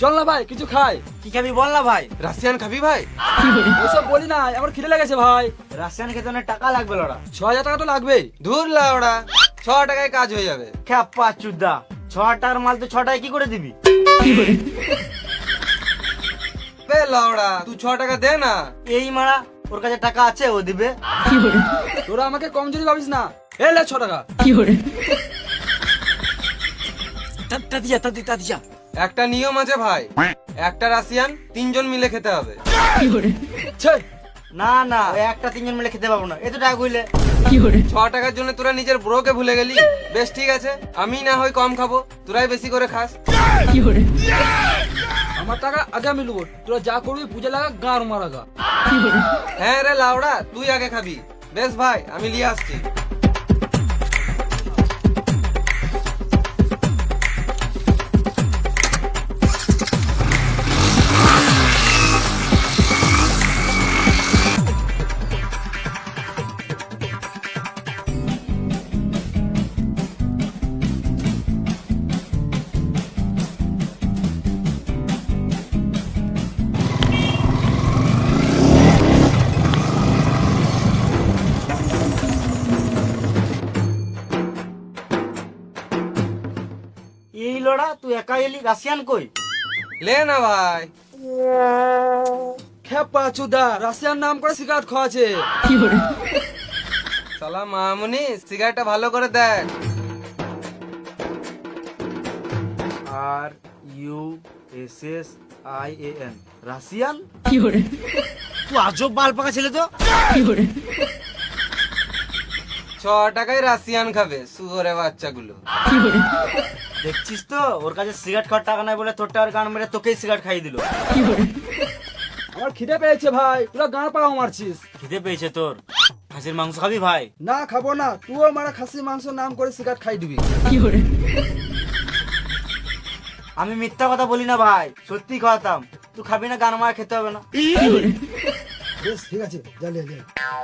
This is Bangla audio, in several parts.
চল না ভাই কিছু খাই। কি খাবি বল না ভাই। রাশিয়ান খাবি ভাই? ওসব বলি না, আমার খিদে লেগেছে ভাই। রাশিয়ান খেতে অনেক টাকা লাগবে লড়া। 6000 টাকা তো লাগবেই। দূর লাউড়া, 6 টাকায় কাজ হয়ে যাবে। খ্যাপা চুদা, 6 টাকার মাল তো 6 টাকায় কি করে দিবি? বে লাউড়া, তুই 6 টাকা দে না। এই মারা, ওর কাছে টাকা আছে, ও দিবে। তোরা আমাকে কম যদি ভাবিস না। এই লে 6 টাকা। তাতিয়া একটা নিয়ম আছে ভাই, একটা রাশিয়ান 3 জন মিলে খেতে হবে। ছে, না না, ওই একটা 3 জন মিলে খেতে পারবো না, এত টাকা কইলে। 6 টাকার জন্য তোরা নিজের ব্রোকে ভুলে গেলি। বেশ ঠিক আছে, আমি না হয় কম খাবো, তোরাই বেশি করে খাস। আমার টাকা আগে আমি নেবো। তোরা যা করবি বুঝে লাগা, গাঁর মারা গা। হ্যাঁ রে লাউড়া, তুই আগে খাবি। বেশ ভাই, আমি নিয়ে আসছি। এই লড়া, তুই একা এলি, রাশিয়ান কই? লে না ভাই। খেপা চুদা, রাশিয়ান নাম করে সিগারেট খাওয়াছে। সালা মামুনি, সিগারেটটা ভালো করে দেখ। RUSSIAN, Russian. তুই আজব বাল পাকা ছেলে তো। 6 টাকায় রাশিয়ান খাবে শুয়োরে বাচ্চাগুলো। দেখছিস তো, ওর কাছে সিগারেট খাওয়ার টাকা নাই বলে তোর টাকার গান মেরে তোকেই সিগারেট খাইয়ে দিল। আমার খিদে পেয়েছে ভাই, তোরা গাঁর পাড়া মারছিস। খিদে পেয়েছে তোর? খাসির মাংস খাবি ভাই? না খাবো না, তুইও মারা খাসি মাংস নাম করে সিগারেট খাই দিবি। আমি মিথ্যা কথা বলি না ভাই, সত্যি খাওয়াতাম। তুই খাবি না, গান মারা খেতে হবে না। বেশ ঠিক আছে, জানিয়ে যা।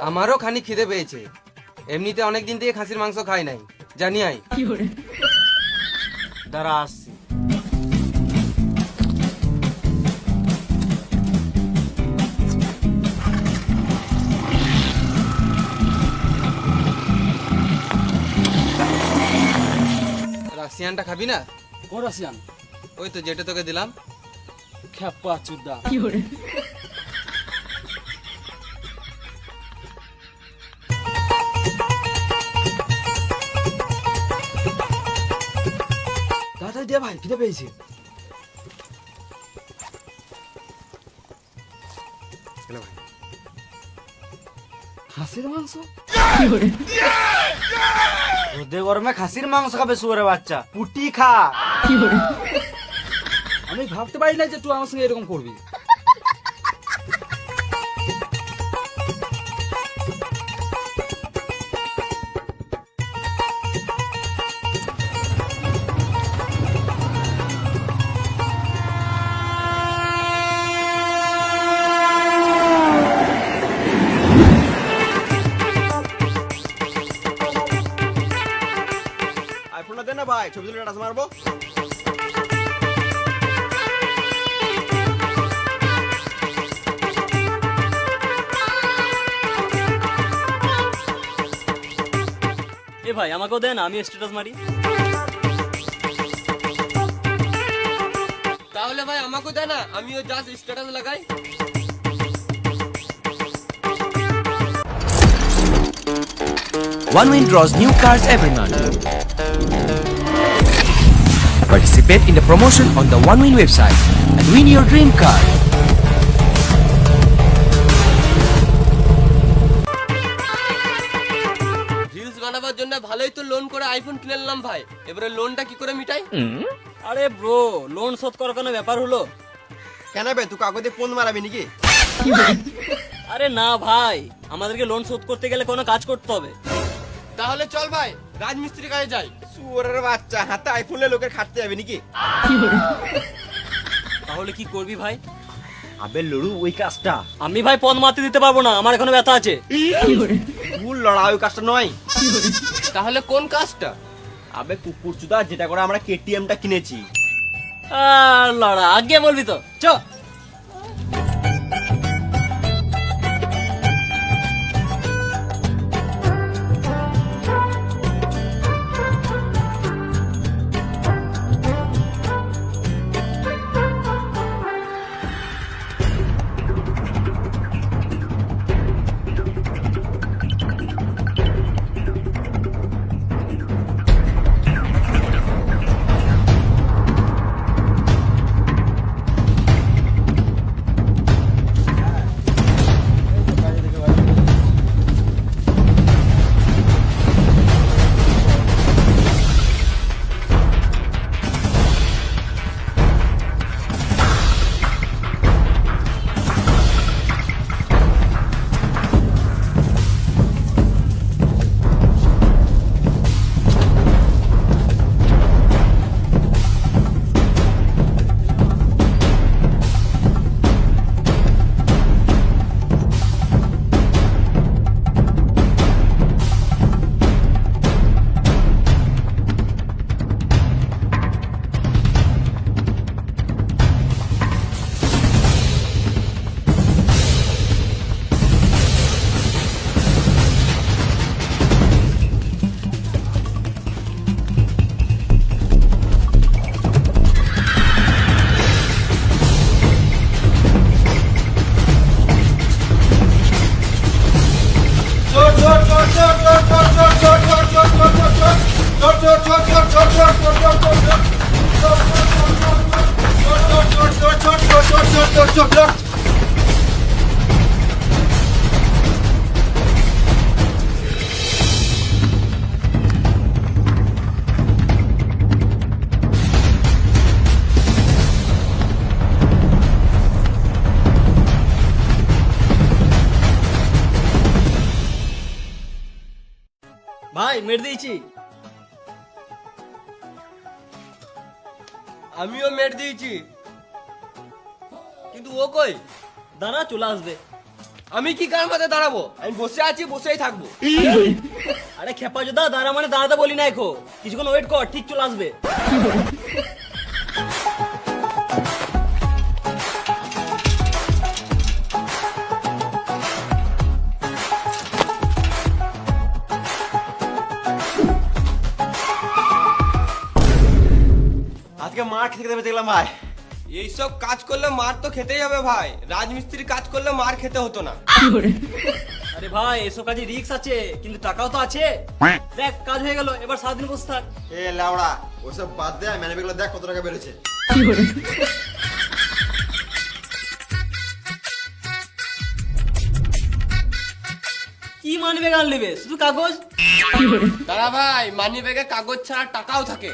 আমারও খানি খিদে পেয়েছে। এমনিতে অনেকদিন থেকে খাসির মাংস খাই নাই, জানি আই। দাঁড়া আসছি। রাশিয়ানটা খাবি না? কোন রাশিয়ান? ওই তো যেটা তোকে দিলাম। খেপা চুদা। তাড়াতাড়ি দে ভাই, খিদে পেয়েছে। খাসির মাংস? রোদে গরমে খাসির মাংস খাবে শুয়োরে বাচ্চা? পুটি খা। আমি ভাবতে পারি না যে তুই আমার সঙ্গে এরকম করবি। আইফোনটা দে না ভাই, ছবি তুলে টাচ মারবো। এ ভাই আমাকেও দেন, আমি স্ট্যাটাস মারি। তাহলে ভাই আমাকেও দে না, আমিও জাস্ট স্ট্যাটাস লাগাই। OneWin draws new cars every month. Participate in the promotion on the OneWin website and win your dream car. Reels বানাবার জন্য ভালোই তো লোন করে আইফোন কিনে নিলাম ভাই, এবারে লোনটা কি করে মিটাই? আরে ব্রো, লোন শোধ করার কোনো ব্যাপার হলো? কেন বে, তুই কাগজে ফোন মারাবি নাকি? আরে না ভাই, আমাদেরকে লোন শোধ করতে গেলে কোনো কাজ করতে হবে। তাহলে চল ভাই, রাজমিস্ত্রি কাজে যাই। শুয়োরের বাচ্চা, হাতে আইফোনে লোকের খাটতে যাবে নাকি? তাহলে কি করবি ভাই? আবে লড়ু, ওই কাজটা আমি ভাই পদ মারতে দিতে পারবো না, আমার এখনো ব্যথা আছে। ভুল লড়া, ওই কাজটা নয়। তাহলে কোন কাজটা? আবে কুকুর চুদা, যেটা করে আমরা কেটিএমটা কিনেছি। আর লড়া আগে বলবি তো চ। ভাই মেরে দিয়েছি। আমিও মেট দিয়েছি, কিন্তু ও কই? দাঁড়া চলে আসবে। আমি কি কার মাথায় দাঁড়াবো? আমি বসে আছি, বসেই থাকবো। আরে খেপা যোদা দাঁড়া মানে দাঁড়াতে বলি না এখন, কিছুক্ষণ ওয়েট কর, ঠিক চলে আসবে। আজকে মার খেতে দেবে দেখলাম ভাই। এইসব কাজ করলে মার তো খেতেই হবে ভাই, রাজমিস্ত্রি কাজ করলে মার খেতে হতো না। আরে ভাই এসব কাজে রিস্ক আছে, কিন্তু টাকাও তো আছে। দেখ কাজ হয়ে গেল, এবার সারাদিন বসে থাক। এ লাউড়া, ওসব বাদ দে, ম্যানেজ গুলো দেখ কত টাকা বেরোছে। কি মানবে গান নেবে, শুধু কাগজ। দাদা ভাই, মানি ব্যাগে কাগজ ছাড়া টাকাও থাকে।